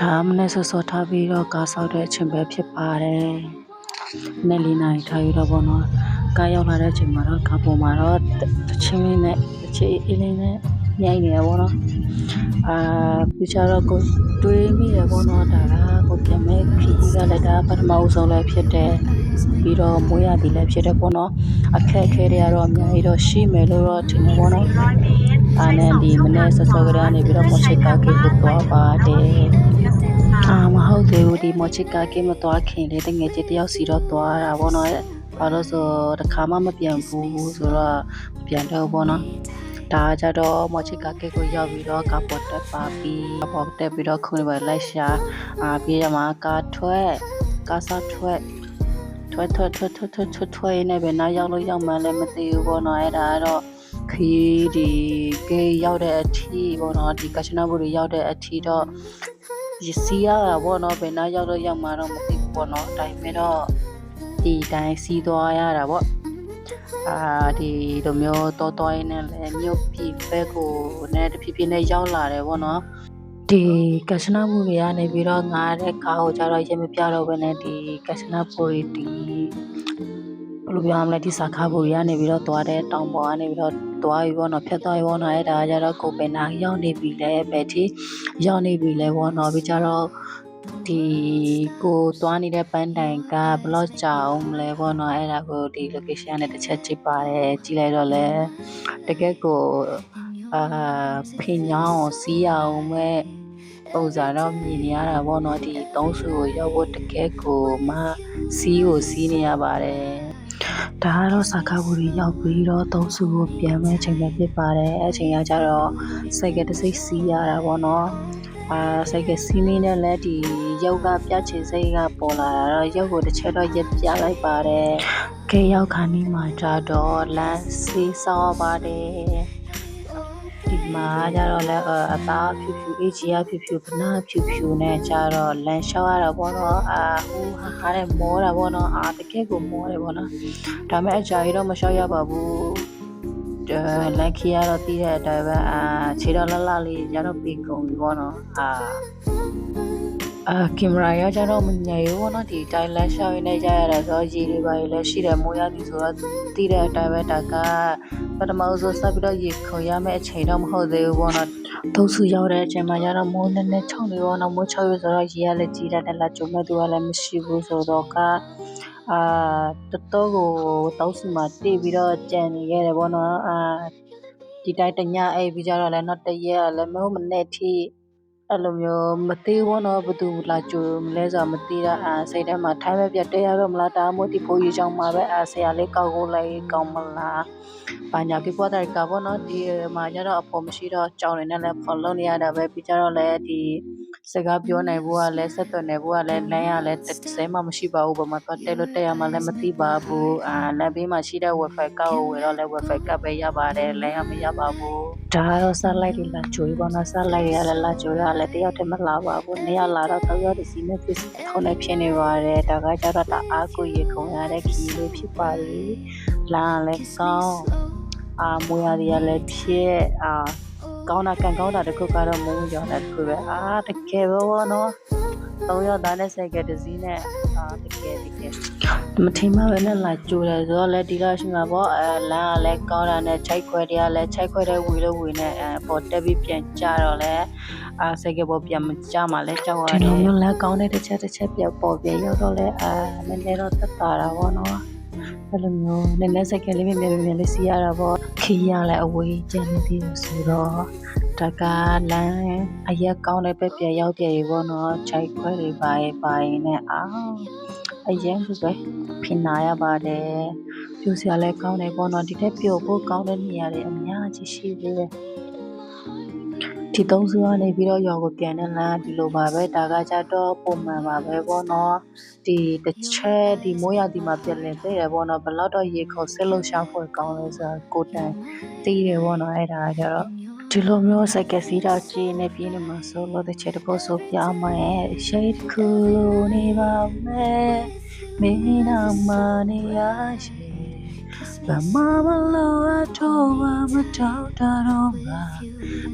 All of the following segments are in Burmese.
ဒါမနဲ့ဆော့ဆော့ထားပြီးတော့ကားဆောက်တဲ့အချိန်ပဲဖြစ်ပါတယ်။နဲ့လေးနိုင်ထားရတော့ဘောနော်။ကားရောက်လာတဲ့အချိန်မှာတော့ကားပေါ်မှာတော့တချင်းလေးနဲ့တချီအေးလေးနဲ့ညိုက်နေရဘောနော်။ပြချတော့ကိုတွေးမိရဘောနော်ဒါကကိုကမဲခီးကလည်းဒါပထမဦးဆုံးလည်းဖြစ်တယ်။ပြီးတော့မွေးရသည်လည်းဖြစ်တယ်ပေါ့နော်။အခက်အခဲတွေကတော့အများကြီးတော့ရှိမယ်လို့တော့ထင်တယ်ပေါ့နော်။အားနဲ့ဒီမနေ့ဆော့ဆော့ကလေးကနေပြီးတော့မချစ်ကားကိကိုသွားပါတယ်မဟုတ်သေးဘူးဒီမချစ်ကားကိမသွားခင်လေတငယ်ချင်းတယောက်စီတော့သွားတာပေါ့နော်ဘာလို့ဆိုတခါမှမပြန်ဘူးဆိုတော့ပြန်တော့ပေါ့နော်ဒါကြတော့မချစ်ကားကိကိုရောက်ပြီးတော့ကားပေါ်တက်ပါပြီးပေါ်တက်ပြီးတော့ခုနေပါလိုက်ရှာပြီးရမှာကားထွက်ကားစားထွက်နေပဲနောက်ရောက်လို့ရောက်မှလည်းမသိဘူးပေါ့နော်အဲ့ဒါတော့ခီးဒီကေရောက်တဲ့အထီပေါ့နော်ဒီကချနာဘူတွေရောက်တဲ့အထီတော့စီရတာပေါ့နော်ဘယ်နာရောက်တော့ရောက်မှတော့မသိဘူးပေါ့နော်ဒါပေမဲ့တော့ဒီတိုင်းစီးသွားရတာပေါ့ဒီလိုမျိုးတော်ရင်းနဲ့လည်းမြို့ပြည်ဘက်ကိုနဲ့တဖြည်းဖြည်းနဲ့ရောက်လာတယ်ပေါ့နော်ဒီကချနာဘူတွေကနေပြီးတော့ငါတဲ့ကားကိုကြတော့ရမပြတော့ဘဲနဲ့ဒီကချနာဘူတွေဒီဘယ်လိုပြောရမလဲဒီစာခါဘူတွေကနေပြီးတော့သွားတဲ့တောင်ပေါ်ကနေပြီးတော့သွားပြီပေါ့နော်ဖြတ်သွားပြီပေါ့နော်အဲ့ဒါကြတော့ကိုပင်နာရောက်နေပြီလဲပဲဒီရောက်နေပြီလဲပေါ့နော်ပြီးကြတော့ဒီကိုသွားနေတဲ့ပန်းတိုင်ကဘလော့ကြာအောင်လဲပေါ့နော်အဲ့ဒါကိုဒီ location နဲ့တစ်ချက်ကြည့်ပါတယ်ကြည့်လိုက်တော့လဲတကယ်ကိုဖင်ညောင်းစီးအောင်မဲ့ပုံစံတော့မြင်နေရတာပေါ့နော်ဒီသုံးဆူကိုရောက်ဖို့တကယ်ကိုမှစီးကိုစီးနေရပါတယ်ဒါကတော့စာကားဘူကြီးရောက်ပြီးတော့သုံးဆူကိုပြန်မဲ့အချိန်ပဲဖြစ်ပါတယ်အချိန်ကကြတော့စိုက်ကတစ်စိတ်စီးရတာပေါ့နော်စိုက်ကစီးနေနဲ့လည်းဒီရုပ်ကပြချင်စိတ်ကပေါ်လာတာတော့ရုပ်ကိုတစ်ချက်တော့ရက်ပြလိုက်ပါတယ်ခဲရောက်ခါနီးမှာကြတော့လမ်းစီးဆောက်ပါတယ်ဒီမှာကြတော့လည်းအသားဖြူဖြူအေးကြီးဖြူဖြူပနာဖြူဖြူနဲ့ကြတော့လမ်းလျှောက်ရတာပေါ့နော်ဟိုဟာတဲ့မောတာပေါ့နော်တကယ်ကိုမောတယ်ပေါ့နော်ဒါမဲ့အကြာကြီးတော့မလျှောက်ရပါဘူးလက်ခီရတော့တီးတဲ့အတိုင်းပဲခြေတော့လှလှလေးရတော့ပြီးကုန်ပြီပေါ့နော်ကင်မရာရကြတော့မငြိမ်ဘူးပေါ့နော်ဒီတိုင်းလက်ရှောက်ရင်းနဲ့ရရတာဆိုတော့ရေတွေပါလေရှိတယ်မိုးရသည်ဆိုတော့တီးတဲ့အတိုင်းပဲဒါကပထမဆုံးစပြီးတော့ရေခုံရမယ့်အချိန်တော့မဟုတ်သေးဘူးပေါ့နော်သုံးဆူရောက်တဲ့အချိန်မှာရတော့မိုးနဲ့ချောင်းနေပေါ့နော်မိုးချောင်းရဆိုတော့ရေကလည်းကြီးတယ်လာကြုံမဲ့သူကလည်းမရှိဘူးဆိုတော့တော်တော်ကိုတောက်စီမှာတိပြီးတော့ကြံနေခဲ့တယ်ပေါ့နော်ဒီတိုင်းတညအိပ်ပြီးကြတော့လည်းနောက်တရက်လည်းမနဲ့ထိအဲ့လိုမျိုးမသေးဘူးနော်ဘသူလာကြိုမလဲဆိုတာမသိတာစိတ်ထဲမှာထိုင်းပဲပြတ်တဲရတော့မလားဒါမို့ဒီဖိုးကြီးချောင်းမှာပဲဆရာလေးကောက်ကိုလိုက်ကောင်းမလားဘာညာပြပေါ်တဲ့ကဘောနော်ဒီမှာကျတော့အဖို့မရှိတော့ကြောင်နေနဲ့လည်းဖော်လုံးနေရတာပဲပြီးကြတော့လည်းဒီစကားပြောနိုင်ဖို့ကလည်းဆက်သွယ်နိုင်ဖို့ကလည်းလမ်းရလည်းတစ်စဲမှမရှိပါဘူးဘာမှတော့တဲလို့တဲရမှလည်းမသိပါဘူးလမ်းဘေးမှာရှိတဲ့ wifi ကောက်ဝယ်တော့လည်း wifi ကပဲရပါတယ်လမ်းရမရပါဘူးဒါတော့ဆက်လိုက်ဒီလာချိုးဘောနော်ဆက်လိုက်ရလည်းလာချိုးရလည်းတယောက်တည်းမလာပါဘူးနှစ်ယောက်လာတော့တော့ဒီစီနဲ့ဖြစ်ထုံးနေဖြစ်နေပါတယ်ဒါကကြတော့တအားကိုရေခုံရတဲ့ခီးလေးဖြစ်ပါလေလာလည်းကောင်းမွေးရည်ရလည်းဖြစ်ကောင်းတာကန်ကောင်းတာတခုကတော့မုန်းကြောင်တဲ့တခုပဲတကယ်ဘောနော်သုံးယောက်သားနဲ့ဆိုင်ကယ်တစ်စီးနဲ့တကယ်မထင်မှပဲနဲ့လာကြိုးတယ်ဆိုတော့လည်းဒီလိုရှိမှာပေါ့လမ်းကလည်းကောင်းတာနဲ့ခြိုက်ခွဲတွေကလည်းခြိုက်ခွဲတဲ့ဝီလို့ဝီနဲ့ပေါ်တက်ပြီးပြန်ကြတော့လဲဆိုင်ကယ်ပေါ်ပြန်မကြမှာလဲကြောက်ရတယ်ဒီလိုမျိုးလည်းကောင်းတဲ့တစ်ချက်ပြန်ပေါ်ပြန်ရောက်တော့လဲနည်းနည်းတော့သက်သာတာပေါ့နော်အဲ့လိုမျိုးနည်းနည်းဆိုင်ကယ်လေးမြင်လေးစီးရတာပေါ့ခီးရလဲအဝေးကျန်နေသေးလို့ဆိုတော့ဒါကလမ်းအရက်ကောင်းတဲ့ပဲပြန်ရောက်တယ်ပေါ့နော်ခြိုက်ခွဲတွေပါရင်နဲ့အရင်ကပဲဖိနာရပါတယ်ပြူစရာလည်းကောင်းတယ်ပေါ့နော်ဒီထက်ပြိုဖို့ကောင်းတဲ့နေရာတွေအများကြီးရှိသေးတယ်ဒီသုံးစုကနေပြီးတော့ရောကိုပြန်တဲ့လမ်းဒီလိုပါပဲဒါကကြတော့ပုံမှန်ပါပဲပေါ့နော်ဒီတစ်ချက်ဒီမိုးရဒီမှာပြန်လည်သေးတယ်ပေါ့နော်ဘလောက်တော့ရေခုံဆက်လို့ရှာဖို့ကောင်းလဲဆိုတော့ကိုတန်သိတယ်ပေါ့နော်အဲ့ဒါကြတော့ဒီလိုမျိုးစက်ကစီတော့ကျင်းနေပြင်းနေမှာဆိုလို့တစ်ချက်တော့ဆိုပြမယ်ရှိတ်ခုနေပါမယ်မင်းနာမနေရရှိ Mama loa toa matauta ronga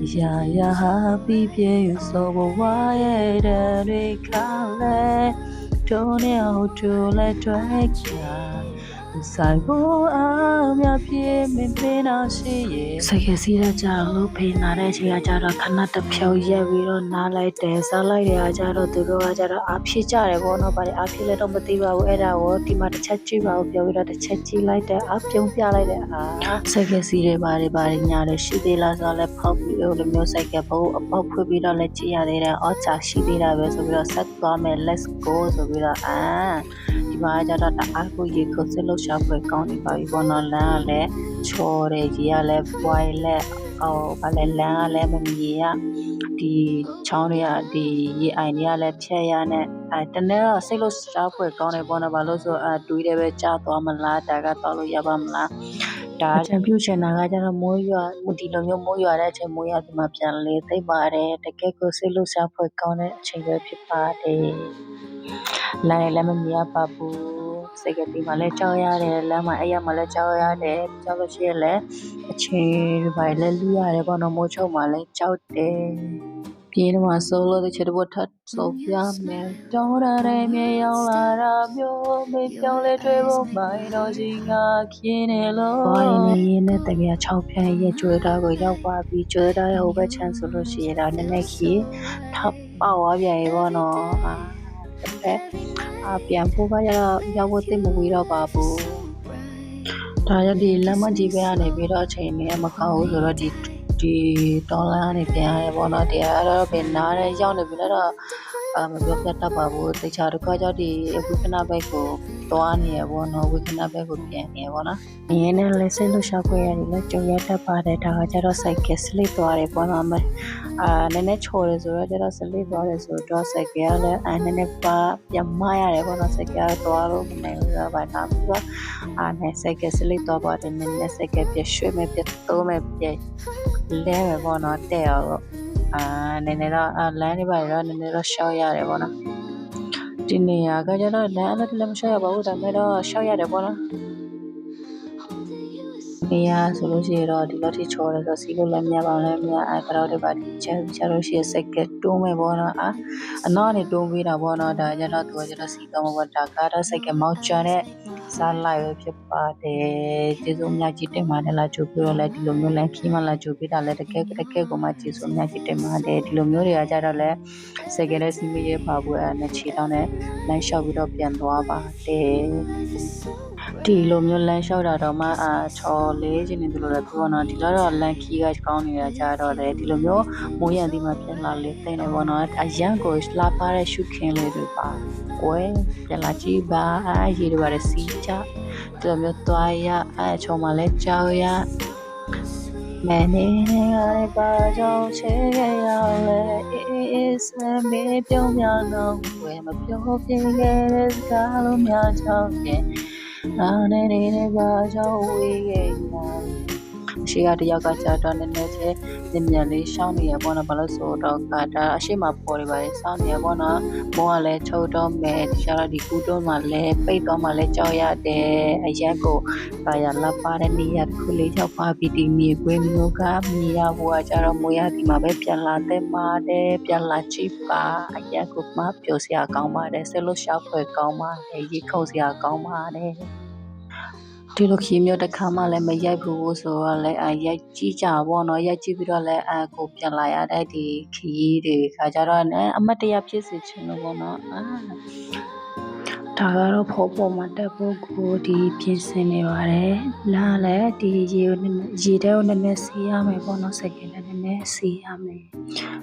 Ya ya happy pie so wa ye de kale Tone au to le tweka Sai bo am ya pie me pena shi ye Sai si ra ja lo phe na de chaya ja da khana ta phyaw ye pi ro na lai de sa lai de a ja ro tu ro a ja da a phit ja de bo no ba de a phit le to ma ti ba bu ai da wo ti maတစ်ချက်ကြည့်ပါဦးပြောပြီးတော့တစ်ချက်ကြည့်လိုက်တယ်အပြုံးပြလိုက်တယ်စိတ်ကစီတွေပါတယ်ညာတယ်ရှိသေးလားဆိုတော့လည်းဖောက်ပြီးလို့လိုမျိုးစိတ်ကဘုတ်အပေါက်ဖွင့်ပြီးတော့လည်းကြည့်ရသေးတယ်အော်ချာရှိသေးတာပဲဆိုပြီးတော့ဆက်သွားမယ် let's go ဆိုပြီးတော့ဒီမှာကျတော့တအားကိုရေခုတ်စစ်လို့ရှာဖွေကောင်းနေပါပြီဘောနော်လမ်းကလည်းချော်တယ်ကြီးကလည်းပွိုင်လက်ဘာလဲလမ်းကလည်းမမြင်ရဒီချောင်းတွေကဒီရေအိုင်တွေကလည်းဖြတ်ရနဲ့တနေ့တော့စိတ်လို့ရှားဖွယ်ကောင်းတယ်ပေါ့နော်ဘာလို့ဆိုတွေးတယ်ပဲကြားသွားမလားဒါကတော့လို့ရပါမလားဒါချန်ပြူချန်နာကကျတော့မိုးရွာဒီလိုမျိုးမိုးရွာတဲ့အချိန်မိုးရွာဒီမှာပြန်လေသိပ်ပါတယ်တကယ်ကိုစိတ်လို့ရှားဖွယ်ကောင်းတဲ့အချိန်ပဲဖြစ်ပါတယ်လမ်းလည်းမမြင်ပါဘူးစိတ်ကဒီမှာလည်းကြောက်ရတယ်လမ်းမှာအဲ့ရမှာလည်းကြောက်ရတယ်ကြောက်လို့ရှိရင်လည်းအချိန်တွေလည်းလူရတယ်ပေါ့နော်မိုးချုံမှာလည်းကြောက်တယ်ပြင်းမှာဆိုလို့တချစ်တော့ထပ်ဆိုပြမယ်တောင်းရတဲ့မြေရောက်လာတာမျိုးမေပြောင်းလဲတွေ့ဖို့မိုင်းတော့ကြီးငါခင်းနေလို့ဘာရင်းနဲ့တကယ်6ဖြန်းရဲ့ကျွေးတာကိုရောက်ပါပြီကျွေးတာရဲ့ဟိုဘက်ချမ်းဆိုလို့ရှိရတာနည်းနည်းခီထပ်ပေါက်သွားပြန်ရေပေါ့နော်တစ်ဖက်ပြန်ဖို့ကရောက်ဖို့သိမဝေးတော့ပါဘူးဒါရဒီလမ်းမကြီးပဲကနေပြီးတော့အချိန်နဲ့မကောင်းဘူးဆိုတော့ဒီတောင်းလမ်းကနေပြန်ရတယ်ပေါ့နော်တရားတော့ဘယ်နားနဲ့ရောက်နေပြီလဲတော့မပြောပြတတ်ပါဘူးတခြားတစ်ခါကျဒီဝိကနာဘက်ကိုသွားနေရပေါ့နော်ဝိကနာဘက်ကိုပြန်နေရပေါ့နော်အင်းနဲ့လက်စလို့ရှာခွေရတယ်လဲကြုံရတတ်ပါတယ်ဒါကကျတော့စိုက်ကစလေးသွားတယ်ပေါ့နော်နည်းနည်းချော်တယ်ဆိုတော့ကျတော့စလေးသွားတယ်ဆိုတော့စိုက်ကလည်းနည်းနည်းပါပြန်မရတယ်ပေါ့နော်စိုက်ကသွားလို့မနိုင်ဘူးတော့ဘာသာပြီးတော့နဲ့စိုက်ကစလေးသွားပါတယ်နည်းနည်းစိုက်ကပြရွှေ့မဲ့ပြတိုးမဲ့ပြလဲမယ်ပေါ့နော်တဲ့အောင်လို့နည်းနည်းတော့လမ်းတွေပါတော့နည်းနည်းတော့ရှောက်ရတယ်ပေါ့နော်ဒီနေရာကကျတော့လမ်းလည်းမရှောက်ရပါဘူးဒါပေမဲ့တော့ရှောက်ရတယ်ပေါ့နော်နေရာဆိုလို့ရှိရင်တော့ဒီလောက်ထိချော်တယ်ဆိုစီးလို့လည်းမရပါဘူးလည်းမရကတော့တွေပါချလို့ရှိရင်စက်ကတွန်းမယ်ပေါ့နော်အနောက်ကနေတွန်းပေးတာပေါ့နော်ဒါကျတော့သူကကျတော့စီးတော့မှာပေါ့ဒါကတော့စက်ကမောက်ချတဲ့စားလိုက်ပဲဖြစ်ပါတယ်ကျေးဇူးများကြီးတင်ပါတယ်လာကြိုပြီးတော့လည်းဒီလိုမျိုးလည်းခီးမှလာကြိုပြီးတာလည်းတကယ်ကိုမှကျေးဇူးများကြီးတင်ပါတယ်ဒီလိုမျိုးတွေကကြတော့လည်းစက်ကလည်းစီးမရဲပါဘူးနဲ့ခြေထောက်နဲ့လမ်းလျှောက်ပြီးတော့ပြန်သွားပါတယ်ဒီလိုမျိုးလမ်းလျှောက်တာတော့မှချော်လေးခြင်းနေတယ်လို့လည်းပြောတော့ဒီတော့လမ်းခီးကကောင်းနေတာကြတော့လေဒီလိုမျိုးမိုးရံဒီမှာပြန်လာလေသိနေပေါ့နော်အရန်ကိုလာပါတဲ့ရှုခင်းလေးတွေပါကွယ်ပြန်လာကြည့်ပါရေတွေပါစီးချဒီလိုမျိုးသွားရချော်မှလည်းကြောက်ရမနေနဲ့ပါကြောင့်ချေရလေအေးစမေပြုံးများတော့ဝယ်မပြောပြခဲ့တဲ့စကားလုံးများကြောင့်နေပါကြောင့်ဝေးခဲ့ရှိကတယောက်ကကြာတော့နည်းနည်းချင်းမြန်လေးရှောင်းနေရပေါ့နော်ဘာလို့ဆိုတော့ဒါအရှိမပေါ်နေပါလေစောင်းနေရပေါ့နော်မောကလည်းချုပ်တော့မယ်ဒီကျတော့ဒီကူတော့မှလည်းပိတ်တော့မှလည်းကြောက်ရတယ်အရက်ကိုပါရလာပါတဲ့နေရာတစ်ခုလေးရောက်ပါပြီဒီမြေကွင်းမျိုးကမြေရဘွားကျတော့မိုးရဒီမှာပဲပြန်လာတဲ့ပါတယ်ပြန်လာကြည့်ပါအရက်ကိုမှပျော်စရာကောင်းပါတယ်ဆက်လို့ရှာဖွေကောင်းပါတယ်ရေခုတ်စရာကောင်းပါတယ်ဒီလိုခီးမျိုးတစ်ခါမှလည်းမရိုက်ဘူးဆိုတော့လည်းရိုက်ကြည့်ကြပေါ့နော်ရိုက်ကြည့်ပြီးတော့လည်းကိုပြန်လာရတဲ့ဒီခီးတွေခါကြတော့အမတ်တရဖြစ်စေချင်လို့ပေါ့နော်ဒါကတော့ဖော်ပေါ်မှာတက်ဖို့ကိုဒီပြင်ဆင်နေပါတယ်လာလည်းဒီရေထဲကိုနည်းနည်းစီးရမယ်ပေါ့နော်စက်ကလည်းနည်းနည်းစီးရမယ်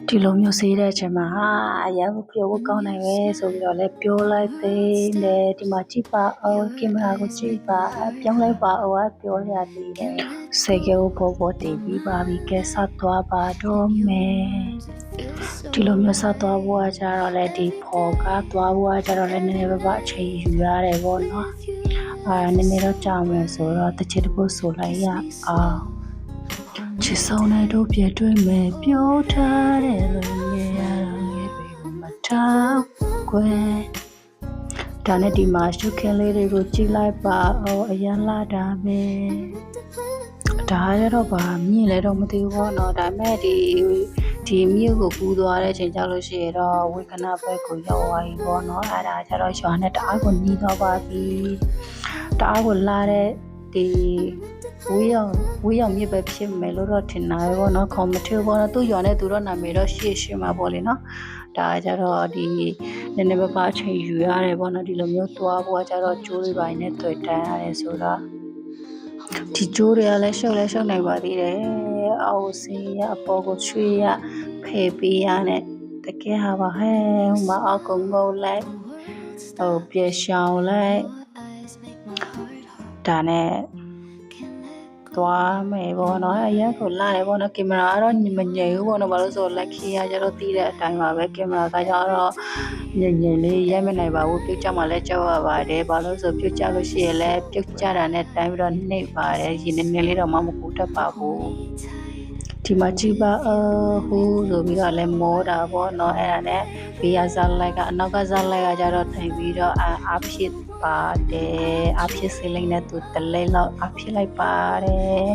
ဒီလိုမျိုးစီးတဲ့အချိန်မှာအရင်ကပြောဖို့ကောင်းနိုင်ပဲဆိုပြီးတော့လည်းပြောလိုက်သေးတယ်ဒီမှာကြည့်ပါအောင်ကင်မရာကိုကြည့်ပါပြောင်းလိုက်ပါအောင်ပြောရသေးတယ်စက်ကကိုပေါ်တင်ပြီးပါပြီကဲဆက်သွားပါတော့မယ်ဒီလိုမျိုးဆက်သွားဖို့ကြတော့လေဒီဖော်ကသွားဖို့ကြတော့လေနည်းနည်းပါအချိန်ယူရတယ်ပေါ့နော်နည်းနည်းတော့ကြာမယ်ဆိုတော့တစ်ချက်တစ်ခုဆိုလိုက်ရအောင်ချစ်ဆုံးတဲ့တို့ပြည့်တွေ့မယ်ပြောထားတယ်လို့မြင်ရတာငယ်တွေကိုမထားကွယ် ဒါနဲ့ဒီမှာရှုခင်းလေးတွေကိုကြည့်လိုက်ပါအရန်လာတာပဲဒါရတော့ပါမြင်လဲတော့မသိဘူးပေါ့နော်ဒါမဲ့ဒီမြို့ကိုကူးသွားတဲ့အချိန်ကျလို့ရှိရင်တော့ဝေကနာဘက်ကိုရောက်သွားပြီပေါ့နော်အဲ့ဒါကျတော့ရွာနဲ့တအားကိုနှီးသွားပါပြီတအားကိုလာတဲ့ဒီဝေးရောက်မြစ်ပဲဖြစ်မယ်လို့တော့ထင်တာပဲပေါ့နော်ခေါ်မထူပေါ့နော်သူ့ရွာနဲ့သူတော့နာမည်တော့ရှေ့မှာပေါ့လေနော်ဒါကြတော့ဒီနည်းနည်းပါးအချိန်ယူရတယ်ပေါ့နော်ဒီလိုမျိုးသွားဖို့ကကြတော့ကျိုးတွေပိုင်းနဲ့တွေ့တန်းရတယ်ဆိုတော့ဒီကျိုးတွေကလည်းရှုပ်နိုင်ပါသေးတယ်အောက်စီရအပေါ်ကိုချွေရဖယ်ပေးရနဲ့တကယ်ဟာပါဟဲ့ဟိုမှာအောက်ကုန်းကိုလိုက်ပြေရှောင်းလိုက်ဒါနဲ့သွားမယ်ပေါ့နော်အရင်ကလာတယ်ပေါ့နော်ကင်မရာကတော့မငြိမ်ဘူးပေါ့နော်ဘာလို့ဆိုလက်ခီးရကျတော့တီးတဲ့အတိုင်းပါပဲကင်မရာကကျတော့ငြိမ်လေးရိုက်မနိုင်ပါဘူးပြုတ်ကြမှာလည်းကြောက်ရပါတယ်ဘာလို့ဆိုပြုတ်ကြလို့ရှိရင်လည်းပြုတ်ကြတာနဲ့တိုင်းပြီးတော့နှိပ်ပါတယ်ရင်းနေလေးတော့မကူတတ်ပါဘူးဒီမှာကြည့်ပါဟိုးဆိုပြီးတော့လည်းမောတာပေါ့နော်အဲ့ဒါနဲ့ဘေးကဇာလိုက်ကအနောက်ကဇာလိုက်ကကျတော့ထိုင်ပြီးတော့အဖြစ်ပါတယ်အဖြစ်စိလိမ့်နဲ့သူတလဲလောက်အဖြစ်လိုက်ပါတယ်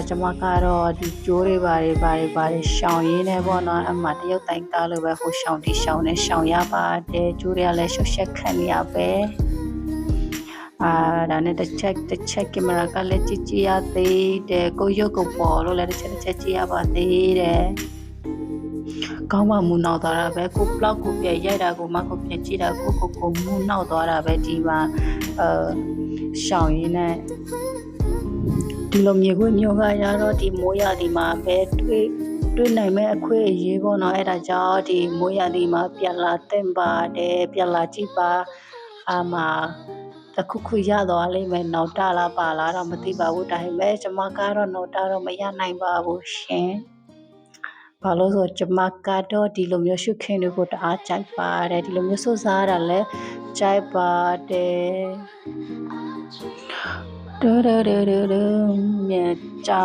ကျွန်မကတော့ဒီကျိုးတွေပါတယ်ရှောင်းရင်းနဲ့ပေါ့နော်အမှတရုတ်တိုင်ကားလိုပဲဟိုရှောင်းဒီရှောင်းနဲ့ရှောင်းရပါတယ်ကျိုးတွေကလည်းရှုပ်ရှက်ခံနေရပဲဒါနဲ့တစ်ချက်ကင်မရာကလည်းကြည့်ရသေးတယ်ကိုရုပ်ကိုပေါ်လို့လည်းတစ်ချက်ကြည့်ရပါသေးတယ်ကောင်းမှမူနောက်သွားတာပဲကိုဘလော့ကိုပြန်ရိုက်တာကိုမကိုပြန်ကြည့်တာကိုမူနောက်သွားတာပဲဒီမှာရှောင်းရင်းနဲ့ဒီလိုမြေခွေမျိုးကရတော့ဒီမိုးရဒီမှာပဲတွေ့နိုင်မဲ့အခွင့်အရေးပေါ့နော်အဲ့ဒါကြောင့်ဒီမိုးရဒီမှာပြန်လာတင်ပါတယ်ပြန်လာကြည့်ပါခုရတော့လိမ့်မယ်နောက်တာလားပါလားတော့မသိပါဘူးဒါပေမဲ့ကျွန်မကတော့နောက်တာတော့မရနိုင်ပါဘူးရှင်ဘာလို့ဆိုကျွန်မကတော့ဒီလိုမျိုးရှုခင်းတွေကိုတအားကြိုက်ပါတယ်ဒီလိုမျိုးစိုးစားရတာလည်းကြိုက်ပါတယ်မြန်ကြာ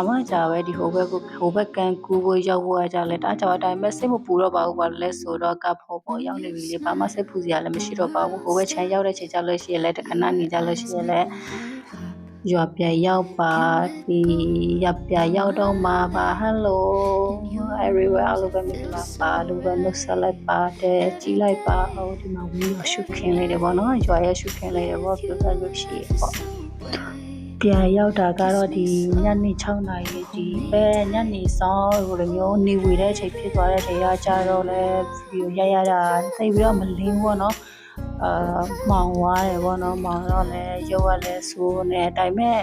ပဲဒီဟိုဘက်ကန်ကူဖို့ရောက်ဖို့ကြလဲတားကြောင်အတိုင်းပဲစိတ်မပူတော့ပါဘူးဘာလဲဆိုတော့ကဖို့ရောက်နေပြီလေဘာမှစိတ်ပူစရာလည်းမရှိတော့ပါဘူးဟိုဘက်ချမ်းရောက်တဲ့ချိန်ကျလို့ရှိရင်လည်းတခဏနေကြလို့ရှိရင်လည်းရွာပြန်ရောက်ပါဒီရပြန်ရောက်တော့မှာပါဟယ်လို everywhere အလိုပဲမိလာပါလိုပဲနှုတ်ဆက်လိုက်ပါတယ်ကြီးလိုက်ပါအောင်ဒီမှာဝီးရှုခင်းလေးတယ်ပေါ့နော်ရွာရဲ့ရှုခင်းလေးတယ်ပေါ့ပြောပြလို့ရှိရပေါ့ပြန်ရောက်တာကတော့ဒီညနေ6နာရီဒီပဲညနေဆောင်ဟိုလိုမျိုးနေဝေတဲ့အချိန်ဖြစ်သွားတဲ့ချိန်ကကြာတော့လဲဗီဒီယိုရိုက်ရတာသိပြီးတော့မလင်းပေါ့နော်မောင်သွားတယ်ပေါ့နော်မောင်တော့လဲရုပ်ရလဲဆိုးနေအတိုင်းမဲ့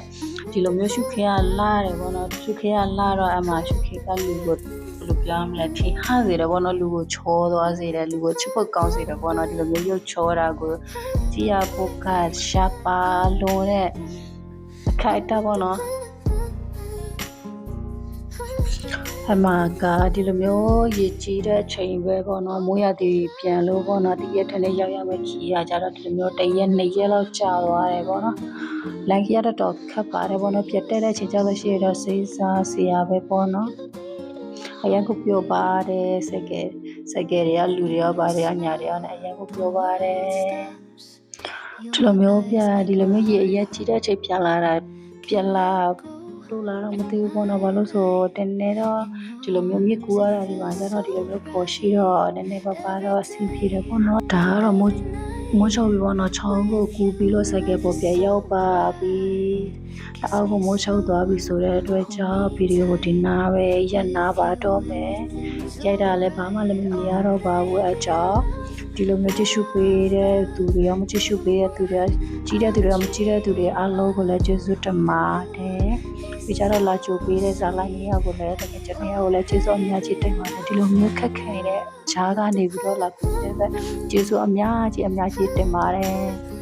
ဒီလိုမျိုးရှုခင်းရလာတယ်ပေါ့နော်ရှုခင်းရလာတော့အမှရှုခင်းကလူကိုဘယ်လိုပြောမလဲထိဟားစေတယ်ပေါ့နော်လူကိုချောသွားစေတယ်လူကိုချစ်ဖို့ကောင်းစေတယ်ပေါ့နော်ဒီလိုမျိုးရုပ်ချောတာကိုကြည့်ရဖို့ကရှာပါလို့တဲ့ခိုက်တာပေါ့နော်အမကဒီလိုမျိုးရည်ကြီးတဲ့ချိန်ပဲပေါ့နော်မိုးရသည်ပြန်လို့ပေါ့နော်ဒီရက်ထနဲ့ရောက်ရမယ့်ခီးရကြတော့ဒီလိုမျိုး1ရက်2ရက်လောက်ကြာသွားတယ်ပေါ့နော်လိုက်ရတော့ခက်ပါတယ်ပေါ့နော်ပြတ်တဲ့ချိန်ကျလို့ရှိရတော့စိတ်စားစရာပဲပေါ့နော်အရင်ကပြောပါတယ်စက်ကဲတွေကလူတွေရောပါတယ်အညာတွေရောနဲ့အရင်ကပြောပါတယ်ဒီလိုမျိုးဒီလိုမျိုးရည်အရက်ကြီးတဲ့ချိန်ပြန်လာလို့လာတော့မသိဘူးပေါ့နော်ဘာလို့ဆိုတင်းနေတော့ဒီလိုမျိုးမြစ်ကူရတာဒီမှာကျတော့ဒီလိုမျိုးပေါ်ရှိတော့နည်းနည်းပါတော့အဆင်ပြေတယ်ပေါ့နော်ဒါကတော့မိုးချုပ်ပြီးပေါ့နော်ချောင်းကိုကူပြီးလို့ဆိုင်ကယ်ပေါ်ပြန်ရောက်ပါပြီအောက်ကမိုးချုပ်သွားပြီဆိုတဲ့အတွက်ကြောင့်ဗီဒီယိုကိုဒီနာပဲရက်နာပါတော့မယ်ရိုက်တာလည်းဘာမှလည်းမမြင်ရတော့ပါဘူးအကြောင်းဒီလိုမျိုးကြည့်ရှုပေးတဲ့သူတွေရောမကြည့်ရှုပေးတဲ့သူတွေကြီးတဲ့သူတွေရောမကြီးတဲ့သူတွေအားလုံးကိုလည်းကျေးဇူးတင်ပါတယ်ပြီးကြတော့လာကြိုပေးတဲ့ဇာလိုက်နေရောက်ကိုလည်းတကယ်ကျွန်တော်ကိုလည်းကျေးဇူးအများကြီးတင်ပါတယ်ဒီလိုမျိုးခက်ခဲတဲ့ဈာကနေပြီးတော့လာပေးတဲ့ကျေးဇူးအများကြီးတင်ပါတယ်